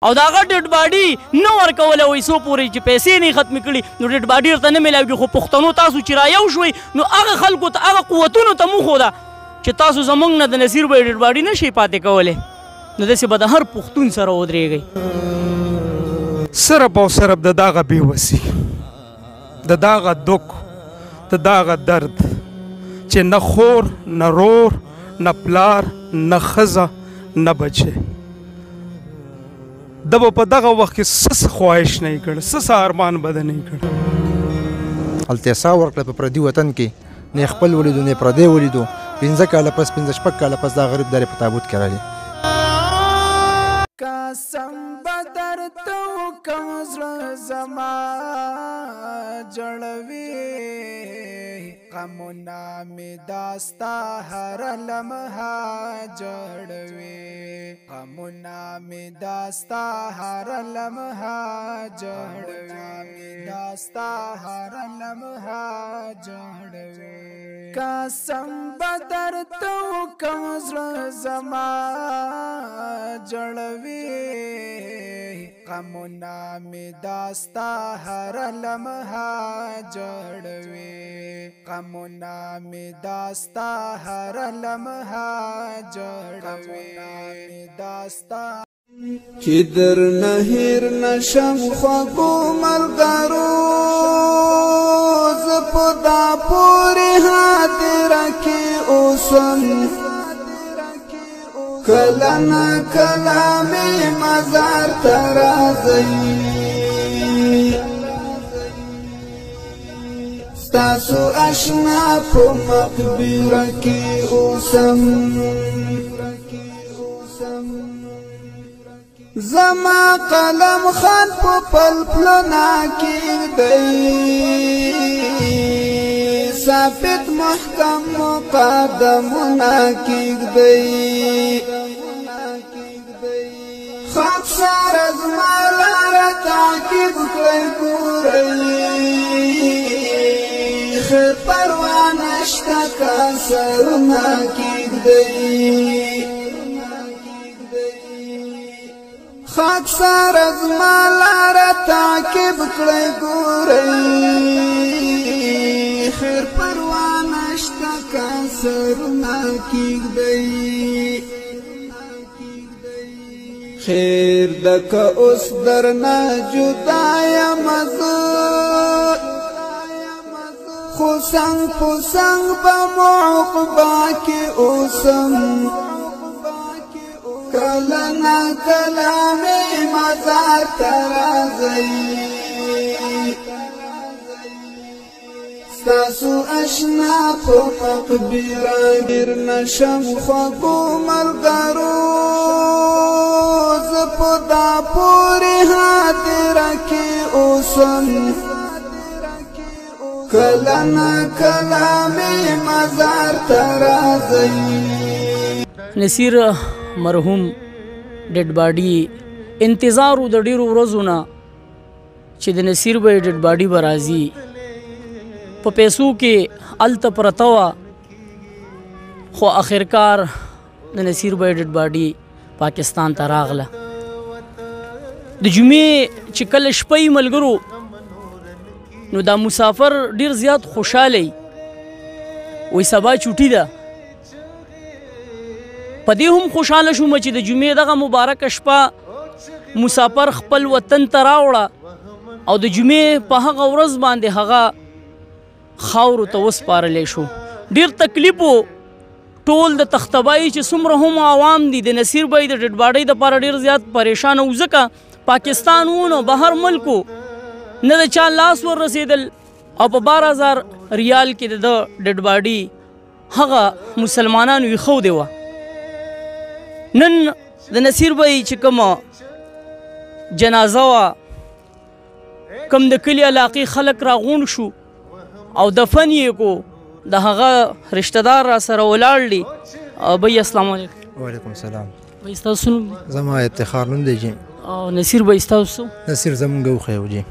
او د هغه ډیډ باډي نه ورکولی وایي څو پورې چې پیسې نه یې ختمې کړي نو ډیډ باډي ورته نه میلاوږي خو پښتنو تاسو چې رایو شوئ نو هغه خلکو ته هغه قوتونو ته موښوده چې تاسو زموږ نه د نصیر بھائی ډیډ باډي نه شئ پاتې کولی نو داسې به د هر پښتون سره ودرېږئ صرف او صرف د دغه بېوسي د دغه دک د دغه درد چې نه خور نه رور نه پلار نه ښځه نه بچی د به په دغه وخت کې څه خواهش نه یې کړ څه ارمان به د نه یې کړ هلته یې ساه ورکړه په پردي وطن کې نه یې خپل ولیدو نه یې پردی ولیدو 15 کاله پس 15 کاله پس دا غریب در یې په تابوت کې راغلی قسم بدر تو کم زړه زما جړوي غمونه مې داستا هر لمحه جړوي غمونه مې داستا هر لمحه جړوي داستا هر لمحه جړوي قسم بدر تو کم زړه زما جړوي غمونه مې داستا هر لمحه جړوي غمونه مې داستا هر لمحه جړوي داستا چې در نه هیر نشم خوږو ملګرو زه په دا پورې خاطره کې اوسم کله نه کله مې مزار ته راځئ ستاسو اشنا په مقبره کې اوسم زما قلم خان په پلپلونه کېږدئ ثابت محکم قدمونه کېږدئ خاکسار زما لاره تعقیب کړئ ګورئ خیر پروا نشته که سرونه کېږدئ خاکسار زما لاره تعقیب کړئ ګورئ خیر پروا نشته که سرونه کېږدئ خیر دکه اوس درنه جدا یم زه خو څنګ په څنګ به مو عقبه کې اوسم کله نه کله مې مزار ته راځئ ستاسو اشنا په مقبره ډېر نشم خوږو ملګرو زه په دا پورې خاطره کې اوسم کله نه کله مې مزار ته راځئ نصیر مرحوم ډیډ باډي انتظار و د ډیرو ورځو نه چې د نصیر بھائی ډیډ باډي به راځي په پیسو کې هلته پرته وه خو آخرکار د نصیر بھائی ډیډ باډي پاکستان ته راغله د جمعې چې کله شپه ملګرو نو دا مسافر ډیر زیات خوشحاله وي سبا چوټي ده په دې هم خوشحاله شوم چې د جمعې دغه مبارکه شپه مسافر خپل وطن ته راوړه او د جمعې په هغه ورځ باندې هغه خاورو ته وسپارلی شو ډیر تکلیف و ټول د تختبایي چې څومره هم عوام دي د نصیر بھائی د ډیډ باډۍ دپاره ډیر زیات پریشان و ځکه پاکستان و نو بهر ملکو نه د چا لاس ور رسېدل او په 12,000 ریال کې د ډیډ باډي هغه مسلمانانو ایښودې وه نن د نصیر بھائی چې کومه جنازه وه کوم د کلي علاقې خلک راغونډ شو او دفن یې کو د هغه رشته دار را سره ولاړ دي بھائی السلام علیکم وعلیکم السلام بھائی ستاسو نوم زما افتخار نوم دی جی او نصیر بھائی ستاسو نصیر زمونږ وښیو جی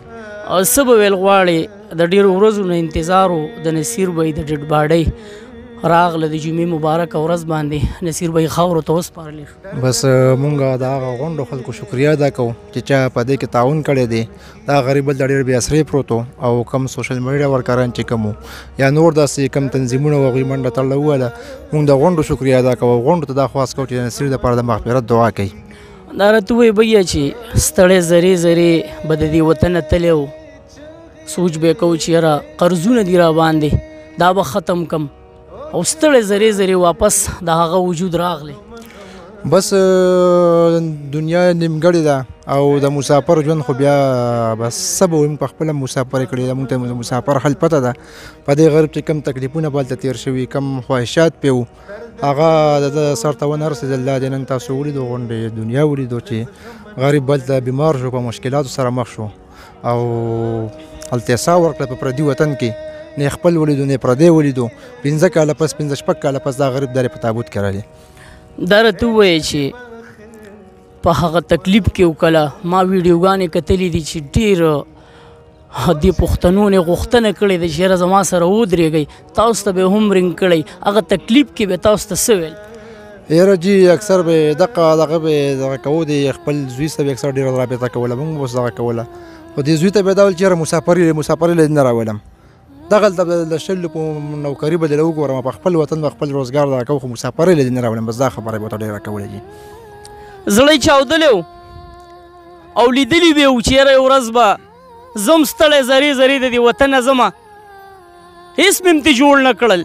څه به ویل غواړې د ډېرو ورځو نه انتظار و د نصیر بھائی د ډیډ باډۍ راغله د جمعې مبارک ورځ باندې نصیر بھائی خاورو ته وسپارلی شو. بس مونږ د هغه غونډو خلکو شکریا ادا کوو چې چا په دې کې تعاون کړی دی. دا غریب بل د ډېر بې اثرې پروت او کم سوشل میډیا ورکاران چې کوم یا نور داسې کم تنظیمونه و هغوی منډه تړله وویله مونږ د غونډو شکریا ادا کوو. غونډو ته دا خواست کوو چې نصیر دپاره د مغفرت دعا کوي. دا راته ووایي بیا چې ستړی زرې زرې به د دې وطنه تللی و، سوچ به یې کوو چې یاره قرضونه دي را باندې دا به ختم کم او ستړی زرې زرې واپس د هغه وجود راغلی. بس دنیا نیمګړې ده او د مسافر ژوند خو بیا بس څه به وایو، په خپله مسافرې کړې ده. مونږ ته د مسافر حل پته ده. په دې غریب چې کم تکلیفونه به هلته تېر شوي، کم خواهشات پې وو، هغه د ده سر ته ونه رسېدل. دا د نن تاسو ولیدو غونډې دنیا ولیدو چې غریب هلته بیمار شو، په مشکلاتو سره مخ شو او هلته یې ساه ورکړه په پردي وطن کې. نه خپل ولیدو نه پردی ولیدو. 15 کاله پس 15 کاله پس دا غریب دارې په تابوت کې راغلی. دا راته ووایي چې په هغه تکلیف کې وکړه ما ویډیوګانې کتلې دي چې ډېر دې پښتنو نه غوښتنه کړې ده چې یاره زما سره ودرېږئ، تاسو ته به هم رنګ کړی. هغه تکلیف کې به تاسو ته څه ویل؟ یاره جي اکثر به دغه به دغه کوو د خپل زوی سره به اکثر ډېره رابطه کوله، مونږ به اوس دغه کوله. خو دې زوی ته به دا ویل چې یاره مسافري له نه راولم، دغلته د شلو په نوکري به دله وګورم، په خپل وطن به خپل روزګار دغه کوم، خو مسافرۍ له دې نه راولم. بس دا خبره به ورته ډېره کوله دي. زړی چاودلی و او لیدلي به یې و چې یاره یو ورځ به زم ستړی زرې زرې د دې وطنه ځمه، هېڅ مې امتې جوړ نه کړل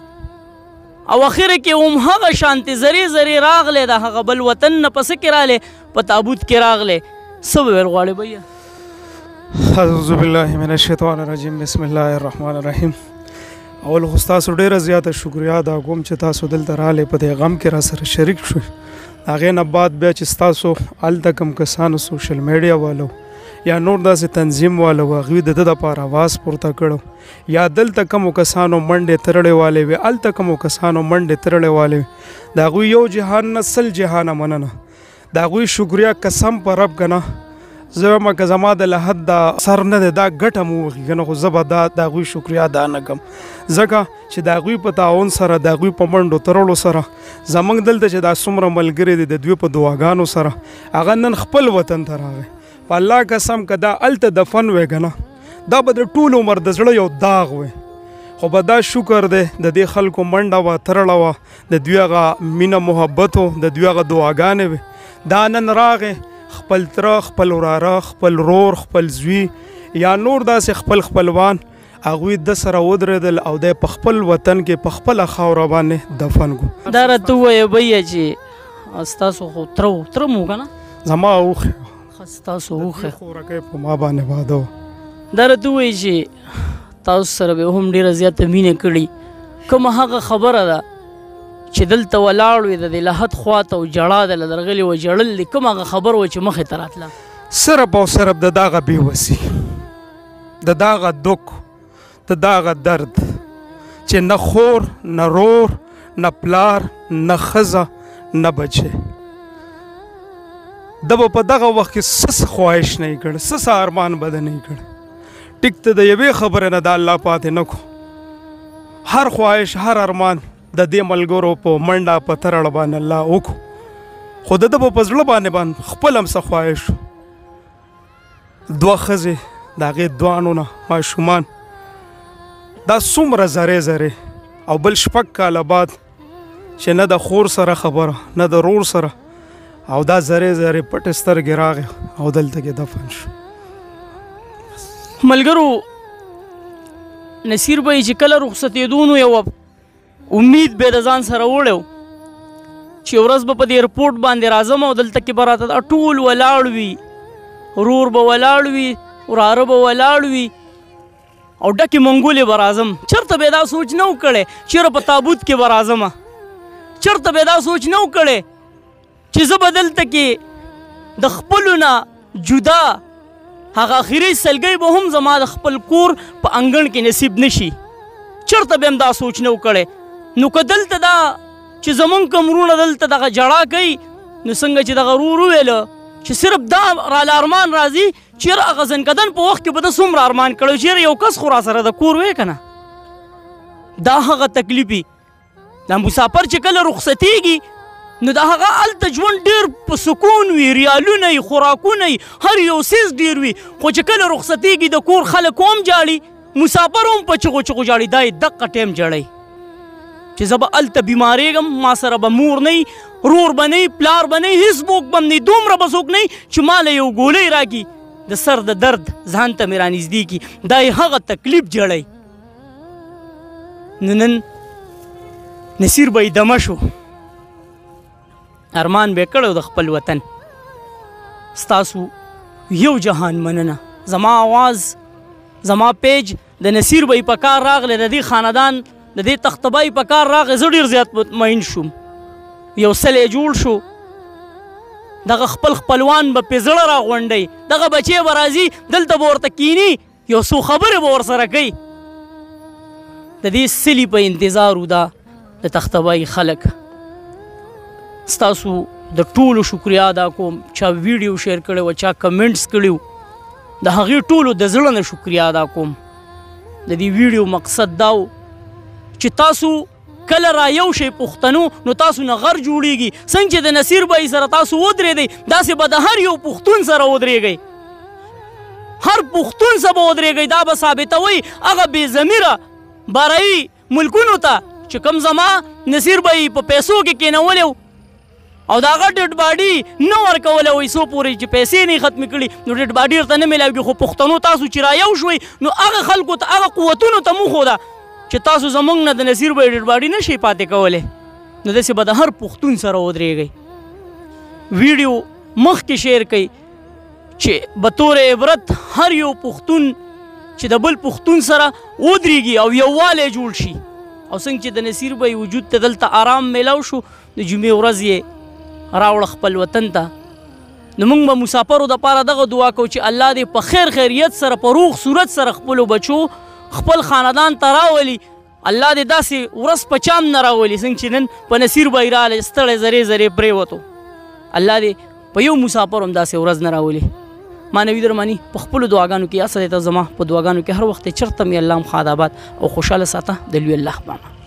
او اخره کې هم هغه شانتې زرې زرې راغلی د هغه بل وطن نه په څه کې راغلی، په تابوت کې راغلی. څه به ویل غواړې بیا؟ اعوذ بالله من الشیطان الرجیم، بسم الله الرحمن الرحیم. اول خو ستاسو ډېره زیاته شکریا ادا کوم چې تاسو دلته راغلی، په دې غم کې را سره شریک شوئ. د هغې نه بعد بیا چې ستاسو هلته کوم کسانو سوشل میډیا والو یا نور داسې تنظیم والو هغوی د ده دپاره اواز پورته کړو، یا دلته کومو کسانو منډې ترړې والې وې، هلته کومو کسانو منډې ترړې والې وې، د هغوی یو جهان نه 100 جهانه مننه. د هغوی شکریا قسم په رب که نه زه وایم که زما د لحد دا سر نه دی دا ګټه مو وکړي که نه خو زه به د هغوی شکریا ادا نه کړم، ځکه چې د هغوی په تعاون سره د هغوی په منډو ترړو سره زموږ دلته چې دا څومره ملګري دي د دوی په دعاګانو سره هغه نن خپل وطن ته راغی. په الله قسم که دا هلته دفن وی که نه دا به د ټول عمر د زړه یو داغ وی، خو به دا شکر دی د دې خلکو منډه وه ترړه وه، د دوی هغه مینه محبت و، د دوی هغه دعاګانې وې. دا نن راغی خپل تره، خپل وراره، خپل رور، خپل زوی یا نور داسې خپل خپلوان هغوی د سره ودرېدل او دی په خپل وطن کې په خپله خاوره باندې دفن کړو. دا راته ووایه بیا چې ستاسو خو تره مو که نه؟ زما اوښې ستاسو اوښې خورکۍ په ما باندې واده وه. دا راته ووایي چې تاسو سره به هم ډېره زیاته مینه کړي. کومه هغه خبره ده چې دلته ولاړ وي د دې لحد خواته او جړا دله درغلې وه جړل دي، کوم هغه خبر وه چې مخې ته راتله؟ صرف او صرف د دغه بېوسي، د دغه دک، د دغه درد چې نه خور نه رور نه پلار نه ښځه نه بچی، د به په دغه وخت کې څه خواهش نه یې کړی، څه ارمان به ده نه یې کړی. ټیک ته د یوې خبرې نه د الله پاتې نه کړو، هر خواهش هر ارمان د دې ملګرو په منډه په ترړه باندې الله وکړو، خو د ده په زړه باندې خپل هم څه خواهش شو. 2 ښځې د هغې 2 نه ماشومان دا څومره زرې زرې او بل 6 کاله بعد چې نه د خور سره خبره نه د رور سره او دا زرې زرې پټې سترګې راغې او دلته کې دفن شو. ملګرو نصیر بھائی چې کله رخصتېدو نو یو امید به د ځان سره وړی چې یو ورځ به په دې ایرپورټ باندې راځم او دلته کې به راته دا ټول ولاړ وي، رور به ولاړ وي، وراره به ولاړ وي او ډکې منګولې به راځم. چېرته به یې دا سوچ نه و کړی چېرې په تابوت کې به راځم، چېرته به یې دا سوچ نه و کړی چې زه به دلته کې د خپلو نه جدا هغه اخري سلګۍ به هم زما د خپل کور په انګړ کې نصیب نشي. چېرته به هم دا سوچ نه و کړی. نو که دلته دا چې زمونږ کوم وروڼه دلته دغه جړا کوي نو څنګه چې دغه ورور وویله چې صرف دا راله ارمان راځي چېرې هغه زنکدن په وخت کې به ده څومره ارمان کړی چېرې یو کس خو را سره د کور وی که نه. دا هغه تکلیف وي دا مسافر چې کله رخصتیږي نو د هغه هلته ژوند ډېر په سکون وي، ریالونه یي، خوراکونه یي، هر یو څیز ډېر وي. خو چې کله رخصتیږي د کور خلک هم جاړي، مسافر هم په چغو چغو جاړي. دا یې دقه ټایم جړی چې زه به هلته بیمارېږم، ما سره به مور نه وي، رور به نه وي، پلار به نه وي، هېڅ څوک به هم نه وي، دومره به څوک نه وي چې ما له یو ګولۍ راکړي د سر د درد ځان ته مې رانږدې کړي. دا یې هغه تکلیف جړی. نو نن نصیر به یې دمه شو، ارمان به یې کړی د خپل وطن. ستاسو یو جهان مننه. زما آواز، زما پیج د نصیر به یې په کار راغلی، د دې خاندان د دې تختبای په کار راغی. زه ډېر زیات مطمئن شوم. یو سلی جوړ شو، دغه خپل خپلوان به پې زړه راغونډوي، دغه بچی به راځي دلته به ورته کیني، یو څو خبرې به ورسره کوي. د دې سلي په انتظار و دا د تختبای خلک. ستاسو د ټولو شکریا ادا کوم، چا ویډیو شیر کړی و، چا کمنټس کړي و، د هغې ټولو د زړه نه شکریا ادا کوم. د دې ویډیو مقصد دا و چې تاسو کله را یو شئ پښتنو نو تاسو نه غر جوړیږي. څنګه چې د نصیر بھائی سره تاسو ودرېدئ داسې به د هر یو پښتون سره ودرېږئ، هر پښتون سره به ودرېږئ. دا به ثابتوئ هغه بې ضمیره بارایي ملکونو ته چې کوم زما نصیر بھائی په پیسو کې کېنولی او د هغه ډیډ باډي نه ورکولی وایي څو پورې چې پیسې نه یې ختمې کړي نو ډیډ باډي ورته نه میلاوږي. خو پښتنو تاسو چې را یو شوئ نو هغه خلکو ته هغه قوتونو ته موښوده چې تاسو زموږ نه د نصیر بھائی ډیډ باډي نه شئ پاتې کولی. نو داسې به د هر پښتون سره ودرېږئ. ویډیو مخکې شیر کړئ چې بطور عبرت هر یو پښتون چې د بل پښتون سره ودرېږي او یووالی جوړ شي. او څنګه چې د نصیر بھائی وجود ته دلته آرام میلاو شو، د جمعې ورځ یې راوړه خپل وطن ته. نو موږ به مسافرو دپاره دغه دعا کوو چې الله دې په خیر خیریت سره په روغ صورت سره خپلو بچو خپل خاندان ته راولي. الله دې داسې ورځ په چام نه راولي څنګه چې نن په نصیر بھائی راغلی ستړی زرې زرې پرېوتو. الله دې په یو مسافر هم داسې ورځ نه راولي. مانوي درماني په خپلو دعاګانو کې یا سړی ته زما په دعاګانو کې هر وخت چېرته مې الله هم ښاد آباد او خوشحاله ساته د لوی الله په امان.